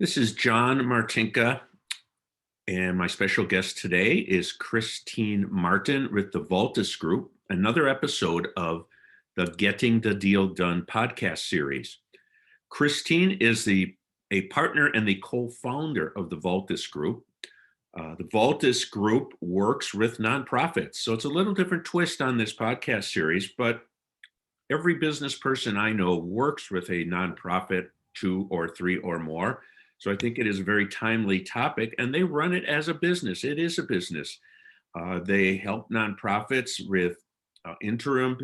This is John Martinka, and my special guest today is Christine Martin with the Valtas Group, another episode of the Getting the Deal Done podcast series. Christine is a partner and the co-founder of the Valtas Group. The Valtas Group works with nonprofits, so it's a little different twist on this podcast series, but every business person I know works with a nonprofit, two or three or more. So I think it is a very timely topic, and they run it as a business. It is a business. They help nonprofits with interim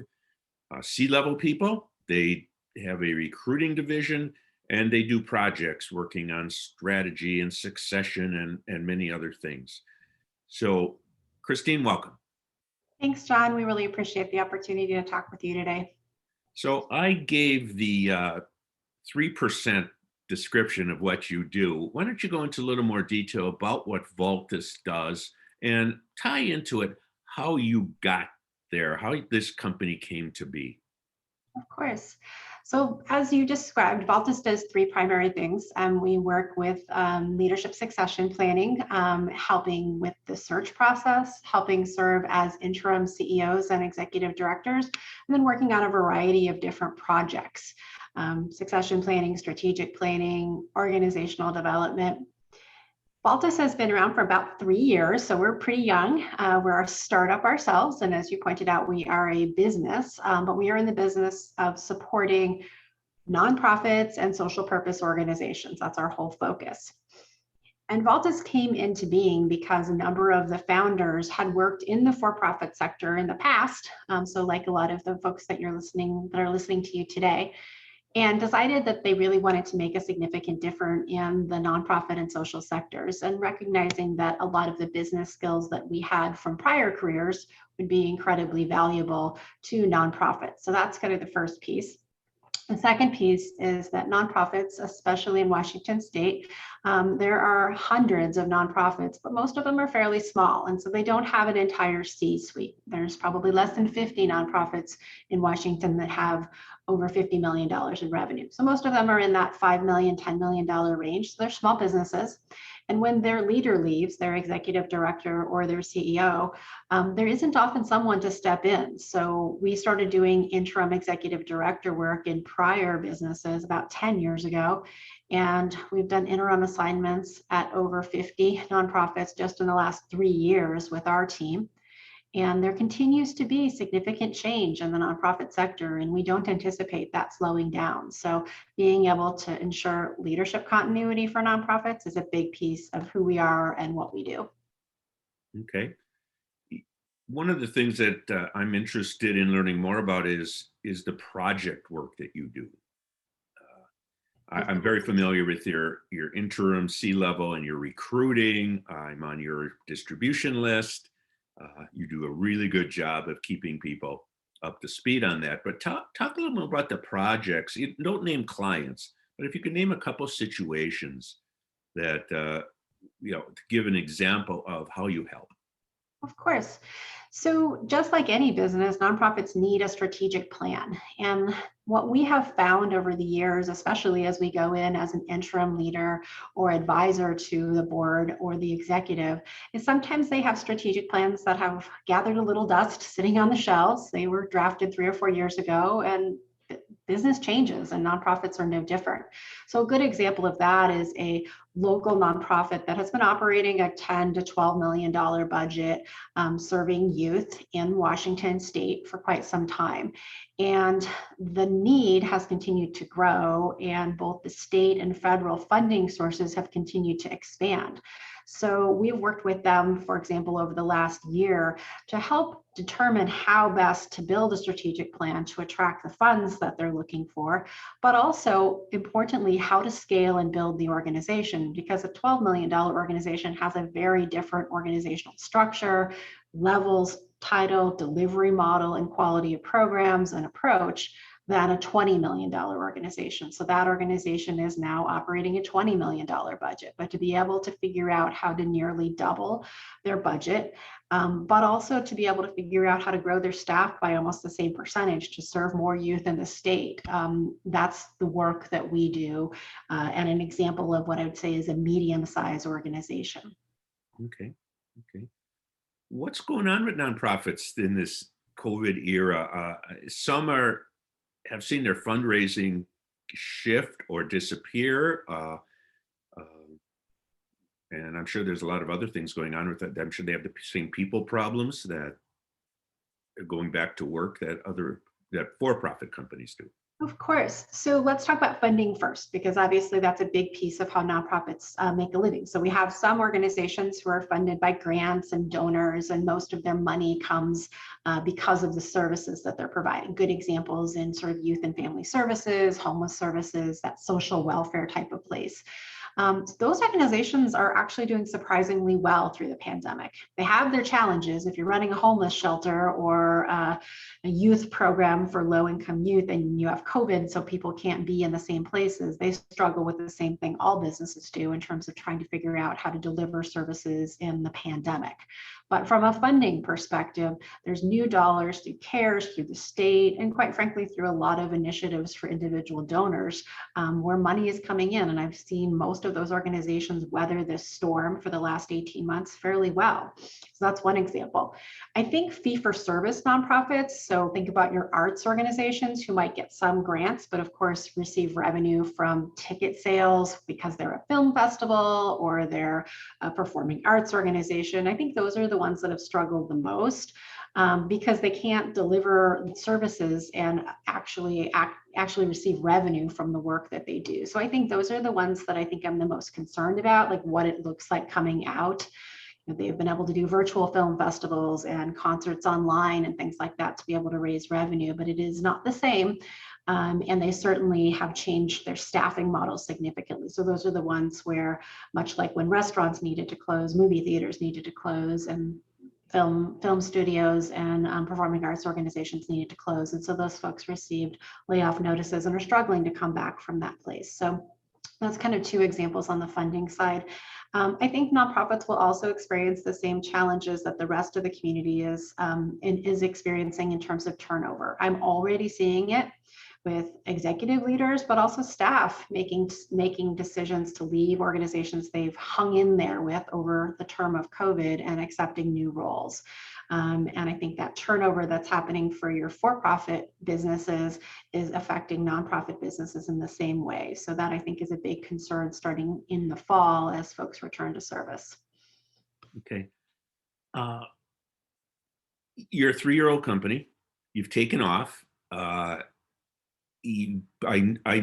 C-level people. They have a recruiting division, and they do projects working on strategy and succession and many other things. So, Christine, welcome. Thanks, John. We really appreciate the opportunity to talk with you today. So I gave the 3% description of what you do. Why don't you go into a little more detail about what Valtas does and tie into it how you got there, how this company came to be? Of course. So as you described, Valtas does three primary things. We work with leadership succession planning, helping with the search process, helping serve as interim CEOs and executive directors, and then working on a variety of different projects. Succession planning, strategic planning, organizational development. Valtas has been around for about 3 years, so we're pretty young. We're a startup ourselves, and as you pointed out, we are a business, but we are in the business of supporting nonprofits and social purpose organizations. That's our whole focus. And Valtas came into being because a number of the founders had worked in the for-profit sector in the past, so like a lot of the folks that are listening to you today, and decided that they really wanted to make a significant difference in the nonprofit and social sectors, and recognizing that a lot of the business skills that we had from prior careers would be incredibly valuable to nonprofits. So that's kind of the first piece. The second piece is that nonprofits, especially in Washington state, there are hundreds of nonprofits, but most of them are fairly small. And so they don't have an entire C-suite. There's probably less than 50 nonprofits in Washington that have over $50 million in revenue. So most of them are in that $5 million, $10 million range. So they're small businesses. And when their leader leaves, their executive director or their CEO, there isn't often someone to step in. So we started doing interim executive director work in prior businesses about 10 years ago. And we've done interim assignments at over 50 nonprofits just in the last 3 years with our team. And there continues to be significant change in the nonprofit sector, and we don't anticipate that slowing down. So being able to ensure leadership continuity for nonprofits is a big piece of who we are and what we do. Okay. One of the things that I'm interested in learning more about is the project work that you do. I'm very familiar with your interim C-level and your recruiting. I'm on your distribution list. You do a really good job of keeping people up to speed on that. But talk a little more about the projects. You don't name clients, but if you could name a couple situations that to give an example of how you help. Of course. So just like any business, nonprofits need a strategic plan. And what we have found over the years, especially as we go in as an interim leader or advisor to the board or the executive, is sometimes they have strategic plans that have gathered a little dust sitting on the shelves. They were drafted 3 or 4 years ago, and business changes, and nonprofits are no different. So a good example of that is a local nonprofit that has been operating a $10 to $12 million budget, serving youth in Washington state for quite some time. And the need has continued to grow, and both the state and federal funding sources have continued to expand. So we've worked with them, for example, over the last year to help determine how best to build a strategic plan to attract the funds that they're looking for, but also importantly, how to scale and build the organization, because a $12 million organization has a very different organizational structure, levels, title, delivery model, and quality of programs and approach than a $20 million organization. So that organization is now operating a $20 million budget, but to be able to figure out how to nearly double their budget, but also to be able to figure out how to grow their staff by almost the same percentage to serve more youth in the state. That's the work that we do, and an example of what I would say is a medium-sized organization. Okay. Okay. What's going on with nonprofits in this COVID era? Some have seen their fundraising shift or disappear. Um, and I'm sure there's a lot of other things going on with that. I'm sure they have the same people problems that are going back to work that for-profit companies do. Of course. So let's talk about funding first, because obviously that's a big piece of how nonprofits make a living. So we have some organizations who are funded by grants and donors, and most of their money comes because of the services that they're providing. Good examples in sort of youth and family services, homeless services, that social welfare type of place. Those organizations are actually doing surprisingly well through the pandemic. They have their challenges. If you're running a homeless shelter or a youth program for low-income youth and you have COVID, so people can't be in the same places, they struggle with the same thing all businesses do in terms of trying to figure out how to deliver services in the pandemic. But from a funding perspective, there's new dollars through CARES, through the state, and quite frankly, through a lot of initiatives for individual donors where money is coming in. And I've seen most of those organizations weather this storm for the last 18 months fairly well. So that's one example. I think fee-for-service nonprofits, so think about your arts organizations who might get some grants, but of course receive revenue from ticket sales because they're a film festival or they're a performing arts organization. I think those are the ones that have struggled the most because they can't deliver services and actually receive revenue from the work that they do. So I think those are the ones that I think I'm the most concerned about, like what it looks like coming out. They've been able to do virtual film festivals and concerts online and things like that to be able to raise revenue, but it is not the same. And they certainly have changed their staffing models significantly. So those are the ones where, much like when restaurants needed to close, movie theaters needed to close, and film studios and performing arts organizations needed to close. And so those folks received layoff notices and are struggling to come back from that place. So that's kind of two examples on the funding side. I think nonprofits will also experience the same challenges that the rest of the community is experiencing in terms of turnover. I'm already seeing it with executive leaders, but also staff making decisions to leave organizations they've hung in there with over the term of COVID and accepting new roles. And I think that turnover that's happening for your for-profit businesses is affecting nonprofit businesses in the same way. So that I think is a big concern starting in the fall as folks return to service. Okay. You're a 3-year-old company. You've taken off. I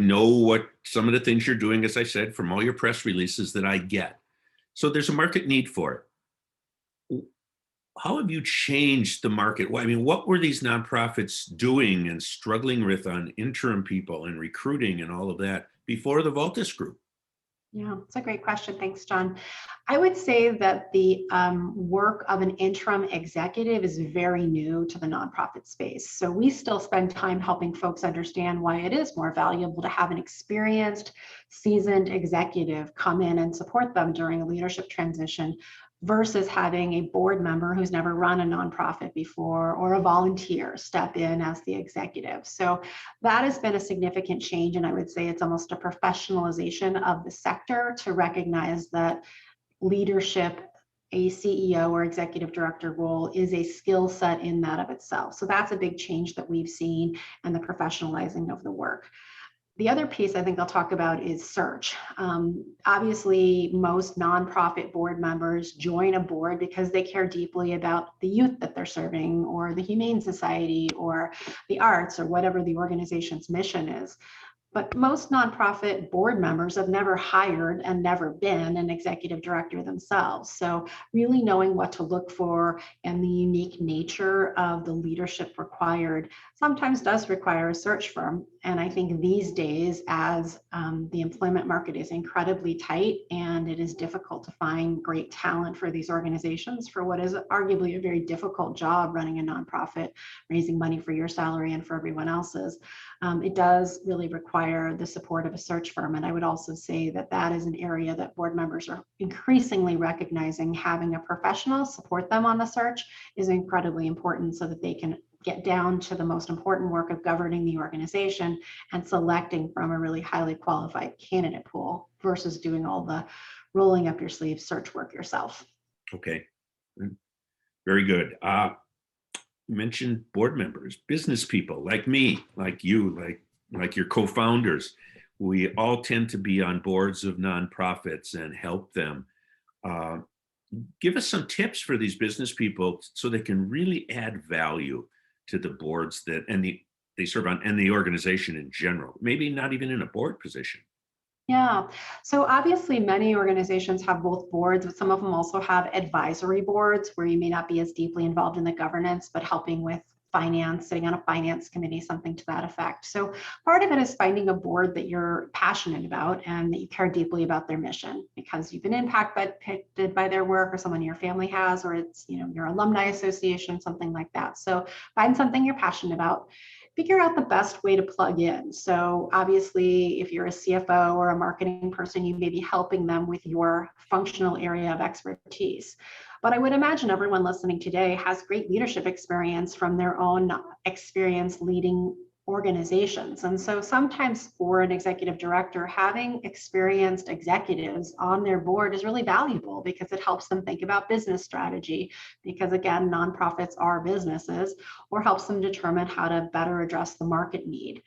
know what some of the things you're doing, as I said, from all your press releases that I get. So there's a market need for it. How have you changed the market? Well, I mean, what were these nonprofits doing and struggling with on interim people and recruiting and all of that before the Valtas Group? Yeah, it's a great question. Thanks, John. I would say that the work of an interim executive is very new to the nonprofit space. So we still spend time helping folks understand why it is more valuable to have an experienced, seasoned executive come in and support them during a leadership transition versus having a board member who's never run a nonprofit before or a volunteer step in as the executive. So that has been a significant change. And I would say it's almost a professionalization of the sector to recognize that leadership, a CEO or executive director role is a skill set in that of itself. So that's a big change that we've seen and the professionalizing of the work. The other piece I think I'll talk about is search. Obviously, most nonprofit board members join a board because they care deeply about the youth that they're serving or the Humane Society or the arts or whatever the organization's mission is. But most nonprofit board members have never hired and never been an executive director themselves. So, really knowing what to look for and the unique nature of the leadership required sometimes does require a search firm. And I think these days, as the employment market is incredibly tight and it is difficult to find great talent for these organizations for what is arguably a very difficult job running a nonprofit, raising money for your salary and for everyone else's. It does really require the support of a search firm. And I would also say that that is an area that board members are increasingly recognizing. Having a professional support them on the search is incredibly important so that they can get down to the most important work of governing the organization and selecting from a really highly qualified candidate pool versus doing all the rolling up your sleeves search work yourself. Okay, very good. You mentioned board members, business people like me, like you, like your co-founders. We all tend to be on boards of nonprofits and help them. Uh, Give us some tips for these business people so they can really add value to the boards that they serve on and the organization in general. Maybe not even in a board position. Yeah. So obviously, many organizations have both boards, but some of them also have advisory boards where you may not be as deeply involved in the governance, but helping with finance, sitting on a finance committee, something to that effect. So part of it is finding a board that you're passionate about and that you care deeply about their mission because you've been impacted by their work or someone in your family has, or it's, your alumni association, something like that. So find something you're passionate about, figure out the best way to plug in. So obviously, if you're a CFO or a marketing person, you may be helping them with your functional area of expertise. But I would imagine everyone listening today has great leadership experience from their own experience leading organizations. And so sometimes for an executive director, having experienced executives on their board is really valuable because it helps them think about business strategy. Because again, nonprofits are businesses, or helps them determine how to better address the market need.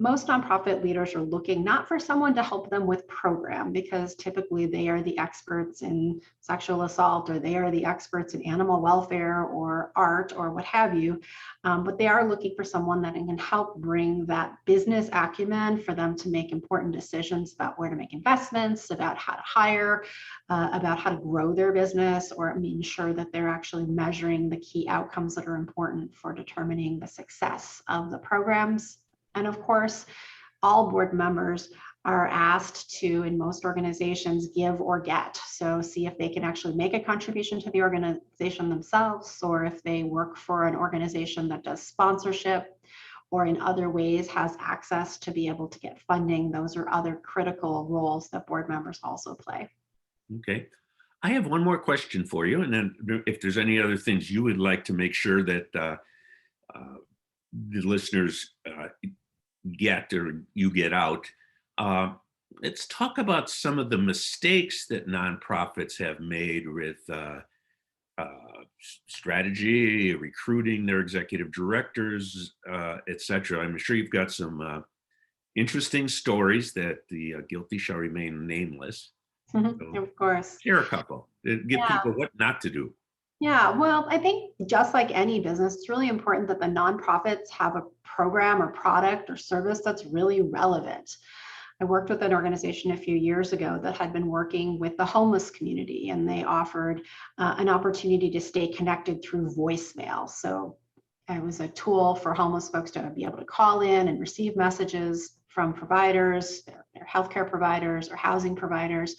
Most nonprofit leaders are looking not for someone to help them with program because typically they are the experts in sexual assault or they are the experts in animal welfare or art or what have you, but they are looking for someone that can help bring that business acumen for them to make important decisions about where to make investments, about how to hire, about how to grow their business, or ensure that they're actually measuring the key outcomes that are important for determining the success of the programs. And of course, all board members are asked to, in most organizations, give or get. So see if they can actually make a contribution to the organization themselves, or if they work for an organization that does sponsorship or in other ways has access to be able to get funding. Those are other critical roles that board members also play. Okay. I have one more question for you. And then if there's any other things you would like to make sure that the listeners get or you get out, uh, let's talk about some of the mistakes that nonprofits have made with strategy, recruiting their executive directors, et cetera. I'm sure you've got some interesting stories that the guilty shall remain nameless. So Of course. share a couple. Give Yeah. people what not to do. Yeah, well, I think just like any business, it's really important that the nonprofits have a program or product or service that's really relevant. I worked with an organization a few years ago that had been working with the homeless community, and they offered an opportunity to stay connected through voicemail. So it was a tool for homeless folks to be able to call in and receive messages from providers, their healthcare providers or housing providers.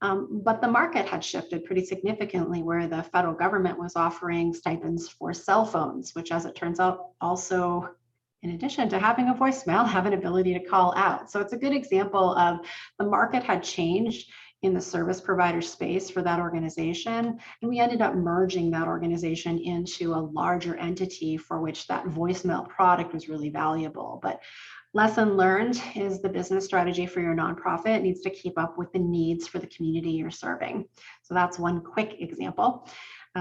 But the market had shifted pretty significantly where the federal government was offering stipends for cell phones, which, as it turns out, also, in addition to having a voicemail, have an ability to call out. So it's a good example of the market had changed in the service provider space for that organization. And we ended up merging that organization into a larger entity for which that voicemail product was really valuable. But lesson learned is the business strategy for your nonprofit needs to keep up with the needs for the community you're serving. So that's one quick example.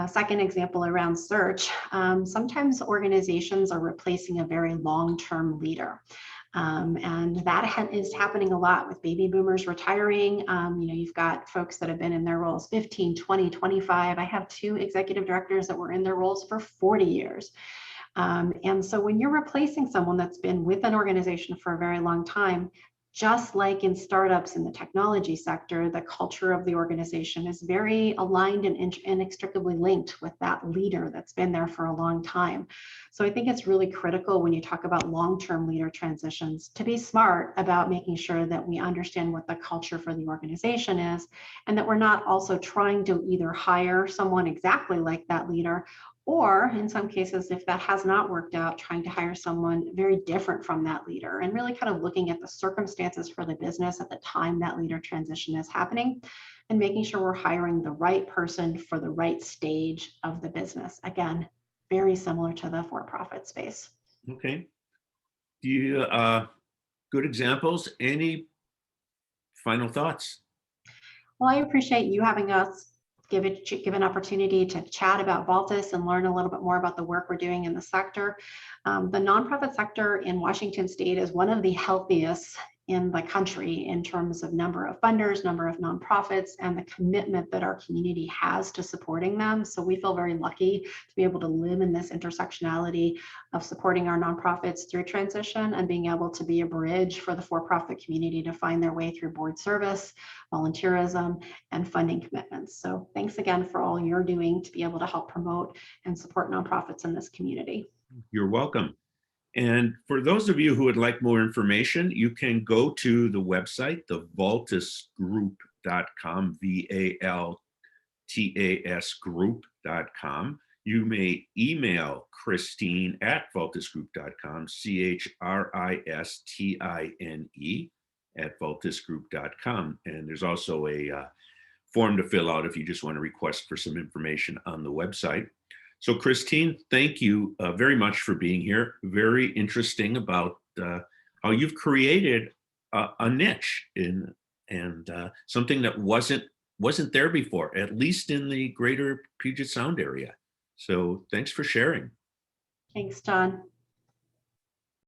Second example around search, sometimes organizations are replacing a very long-term leader. And that is happening a lot with baby boomers retiring. You've got folks that have been in their roles 15, 20, 25. I have two executive directors that were in their roles for 40 years. And so when you're replacing someone that's been with an organization for a very long time, just like in startups in the technology sector, the culture of the organization is very aligned and inextricably linked with that leader that's been there for a long time. So I think it's really critical when you talk about long-term leader transitions to be smart about making sure that we understand what the culture for the organization is, and that we're not also trying to either hire someone exactly like that leader, or in some cases, if that has not worked out, trying to hire someone very different from that leader, and really kind of looking at the circumstances for the business at the time that leader transition is happening, and making sure we're hiring the right person for the right stage of the business. Again, very similar to the for-profit space. Okay. Do you, good examples? Any final thoughts? Well, I appreciate you having us give an opportunity to chat about Valtas and learn a little bit more about the work we're doing in the sector. The nonprofit sector in Washington State is one of the healthiest in the country in terms of number of funders, number of nonprofits, and the commitment that our community has to supporting them. So we feel very lucky to be able to live in this intersectionality of supporting our nonprofits through transition and being able to be a bridge for the for-profit community to find their way through board service, volunteerism, and funding commitments. So thanks again for all you're doing to be able to help promote and support nonprofits in this community. You're welcome. And for those of you who would like more information, you can go to the website, the valtasgroup.com, VALTAS group.com. You may email Christine at valtasgroup.com, CHRISTINE at valtasgroup.com. And there's also a form to fill out if you just want to request for some information on the website. So Christine, thank you very much for being here. Very interesting about how you've created a niche in and something that wasn't there before, at least in the greater Puget Sound area. So thanks for sharing. Thanks, John.